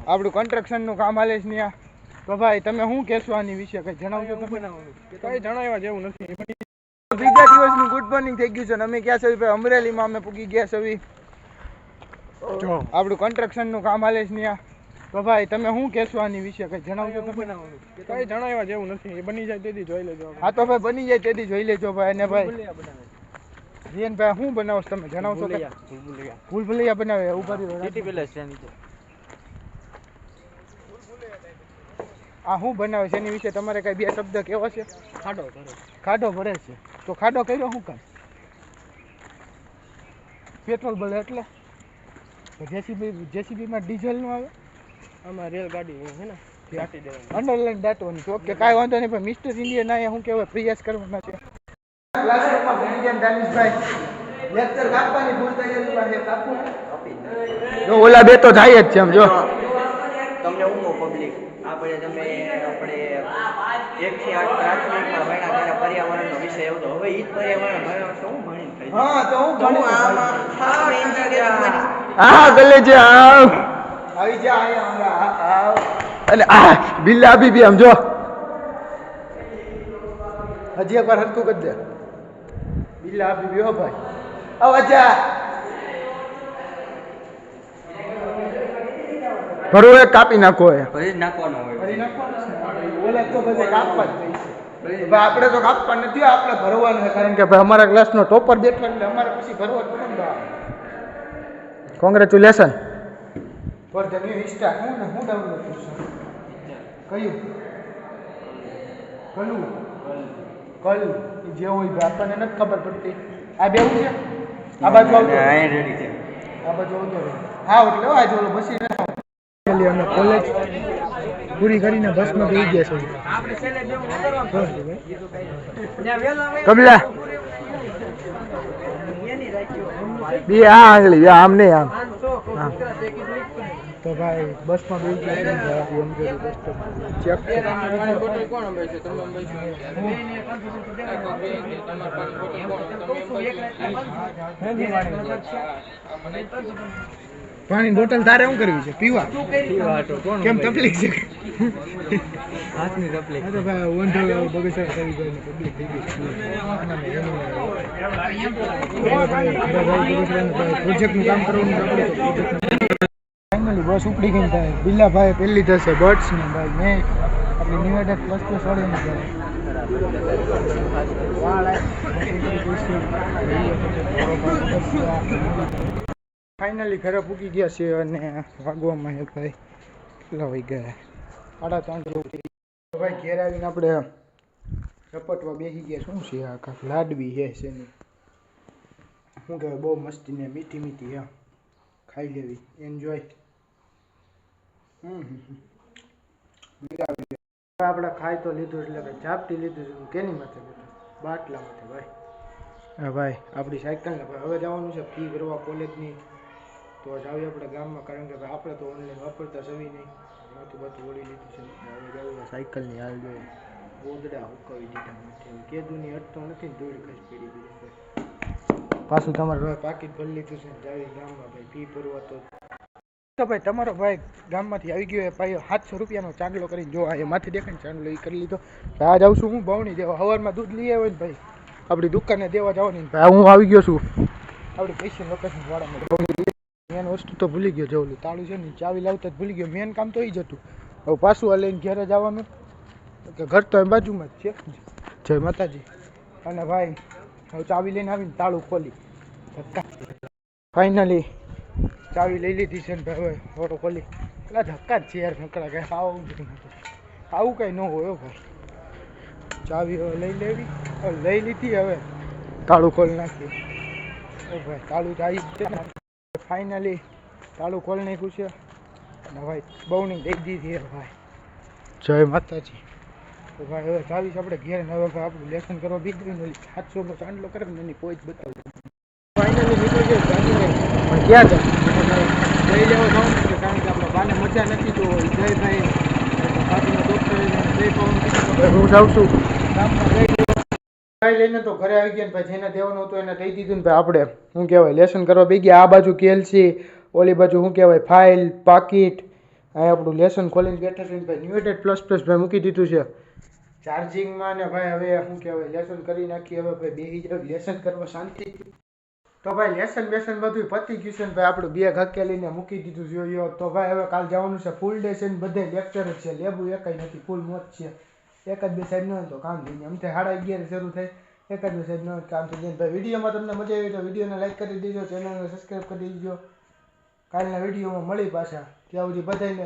આપણું કન્સ્ટ્રક્શનનું કામ હાલે છે ત્યાં. તો ભાઈ તમે શું કહેશો આની વિશે કંઈ જણાવજો? કંઈ જણાવવા જેવું નથી. બીજા દિવસનું ગુડ મોર્નિંગ થઈ ગયું છે ને અમે ક્યાં છે ભાઈ અમરેલીમાં અમે પૂગી ગયા છે. આપણું કન્સ્ટ્રક્શનનું કામ હાલે છે ત્યાં. તો ભાઈ તમે શું કહેશો આની વિશે કંઈ જણાવજો? કંઈ જણાવવા જેવું નથી. એ બની જાય તેથી જોઈ લેજો. હા તો ભાઈ બની જાય તેથી જોઈ લેજો ભાઈ. અને ભાઈ જીયનભાઈ શું બનાવો છો તમે જણાવશો? ભૂલભુલૈયા બનાવે ઉભા આ શું બનાવે છે એની વિશે તમારે કઈ બે શબ્દ કેવા છે? ખાડો ભરે છે. તો ખાડો કર્યો શું કામ? પેટ્રોલ ભરે એટલે જેસીબીમાં ડીઝલ નું આવે. આમાં રેલગાડી છે ને દાટી દેવાની, અંડરલાઈન દાટવાની. તો ઓકે કાંઈ વાંધો નહીં. પણ મિસ્ટર ઇન્ડિયન અહીંયા શું કહેવાય પ્રયાસ કરવાના છે. ક્લાસરૂમમાં ભણી ગયા દાનિશભાઈ લેક્ચર કાપવાની ભૂલ તૈયારી કાપવું. જો ઓલા બે તો થાય જ છે એમ. જો તમને હું પબ્લિક આપણે તમે આપણે 1 થી 8 પ્રાથમિકમાં ભણ્યા ત્યારે પર્યાવરણનો વિષય આવતો. હવે ઈ જ પર્યાવરણ ભણ્યો તો હું ભણી થઈ. હા તો હું ભણી આમાં એન્જિનિયરિંગ હા ગલે છે. આવી જા અહીંયા આવ. અને આ બિલ્લા બી આમ જો હજી એકવાર હરકું કરી દે. બિલ્લા બી હો ભાઈ અવાજા ભરો એક કાપી નાખો. ફરી નાખવાનો હોય. ફરી નાખવાનો ઓલે તો બધે કાપવા જ થઈ છે. આપણે તો કાપવા નથી, આપણે ભરવાનું છે. કારણ કે ભાઈ અમારા ક્લાસનો ટોપર બેઠો એટલે અમારે પછી ભરવા જ પડે. Congratulation for the new Insta. હું ડાઉનલોડ કરશું? કયું કલ જે હોય આપણને નથી ખબર પડતી. આ બેવું છે. આ બાજુ આવતો આ બાજુ આવતો હા એટલે આ જો બસી અમે કોલેજ પૂરી કરીને બસમાં બેસી ગયા છે. કબલા બે આ આંગળી આમ નહીં આમ. તો ભાઈ બસમાં બેસી ગયા ચેક પાણી બોટલ તારે શું કરવી છે? પીવા કેમ તકલીફ છે? હાથની તકલીફ. હા તો ભાઈ ઓંધો બગીચા કરી ગયો પબ્લિક થઈ ગઈ. પ્રોજેક્ટનું કામ કરવાનું. ફાઇનલી બસ ઉપડી ગઈ થાય. બિલ્લાભાઈ પહેલી થશે બર્ડ્સ ને ભાઈ મેં આપણી નિવેદક વસ્તુ છોડીને ફાઇનલી ઘરે પૂકી ગયા છે. અને વાગવામાં હે ભાઈ કેટલા વાગી ગયા? 3:30 જેવું. ભાઈ ઘેર આવીને આપણે રપટવા બેસી ગયા. શું છે આ? કાંક લાડવી છે એની શું કહેવાય બહુ મસ્તી ને મીઠી મીઠી. હા ખાઈ લેવી. એન્જોય. આપણે ખાઈ તો લીધું એટલે કે ઝાપટી લીધું. કેની માથે બાટલા માથે ભાઈ. હા ભાઈ આપણી સાયકલને ભાઈ હવે જવાનું છે ફી ભરવા કોલેજની. તો જ આવીએ આપણે ગામમાં. કારણ કે ભાઈ આપણે તો ઓનલાઈન વાપરતા સવી નહીં. માથું બાથું ઓળી લીધું છે. હવે જાવ સાયકલની હાલ જોઈએ. ગોદડા હુકાવી દીધા નથી. કેદુની અટતો નથી ને ધૂળ ખસ પડી દીધી. પાછું તમારે પાકીટ ભરી લીધું છે. જાવી ગામમાં ભાઈ ફી ભરવા. તો ભાઈ તમારો ભાઈ ગામમાંથી આવી ગયો. ભાઈ 700 રૂપિયાનો ચાંદલો કરીને જો આ માથે દેખાય ચાંદલો એ કરી લીધો. આ જાઉં છું હું બવણી દેવા. સવારમાં દૂધ લઈ આવ્યો ને ભાઈ આપણી દુકાને દેવા જવાની. ભાઈ હું આવી ગયો છું આપણી પૈસા લોકેશન વાળામાં. મેન વસ્તુ તો ભૂલી ગયો. જવું તાળું છે ને ચાવી લાવતા જ ભૂલી ગયો. મેન કામ તો એ જ હતું. હવે પાછું આ લઈને ઘરે જવાનું. ઘર તો એમ બાજુમાં જ છે. જય માતાજી. અને ભાઈ હવે ચાવી લઈને આવીને તાળું ખોલી ફાઇનલી ચાવી લઈ લીધી છે ને ભાઈ હવે ઓટો ખોલી. એટલા ધક્કા જ છે યાર નકળા કંઈ આવું કંઈ ન હોય ભાઈ. ચાવી હવે લઈ લીધી. હવે તાળું ખોલી નાખ્યું. ભાઈ તાળું તો આવી ફાઇનલી તાળું ખોલી નાખ્યું છે. અને ભાઈ બહુની દઈ દીધી ભાઈ. જય માતાજી. તો ભાઈ હવે ચાવીશ આપણે ઘેર. હવે ભાઈ આપણું લેસન કરવા બીજું 700નો ચાંદલો કરે ને એની કોઈ જ બતાવું. ફાઇનલી નીકળી ગયો પણ ક્યાં જાય લઈ લેવા જાઉં કારણ કે આપણે બાને મજા નથી. તો જયભાઈ બાજુના ડોક્ટર હું જાઉં છું ગામમાં લઈને. તો ઘરે આવી ગયા ભાઈ જેને દેવાનું હતું એને દઈ દીધું ને ભાઈ આપણે શું કહેવાય લેસન કરવા બે ગયા. આ બાજુ કેલ્સી ઓલી બાજુ શું કહેવાય ફાઇલ પાકીટ અહીં આપણું લેસન ખોલીને બેઠા છે ભાઈ ન્યુટેડ પ્લસ પ્લસ ભાઈ મૂકી દીધું છે ચાર્જિંગમાં ને ભાઈ હવે શું કહેવાય લેસન કરી નાખીએ હવે ભાઈ બેસી જાવ લેસન કરવા શાંતિ તો ભાઈ લેસન બેસન બધું પતી ગયું છે ને ભાઈ આપણું બેગ હકેલીને મૂકી દીધું જોયો તો ભાઈ હવે કાલ જવાનું છે ફૂલ ડે છે ને બધે લેક્ચર જ છે લેબુ એકાઈ નથી ફૂલ મોજ છે એક જ બે સાઈડ ન હોય તો કામ થઈ જાય અમથે 11:30 શરૂ થાય એક જ બે સાઈડ ન હોય કામ થઈ જાય ભાઈ વિડીયોમાં તમને મજા આવી તો વિડીયોને લાઈક કરી દેજો ચેનલને સબસ્ક્રાઈબ કરી દેજો કાલના વિડીયોમાં મળી પાછા ત્યાં સુધી બધાને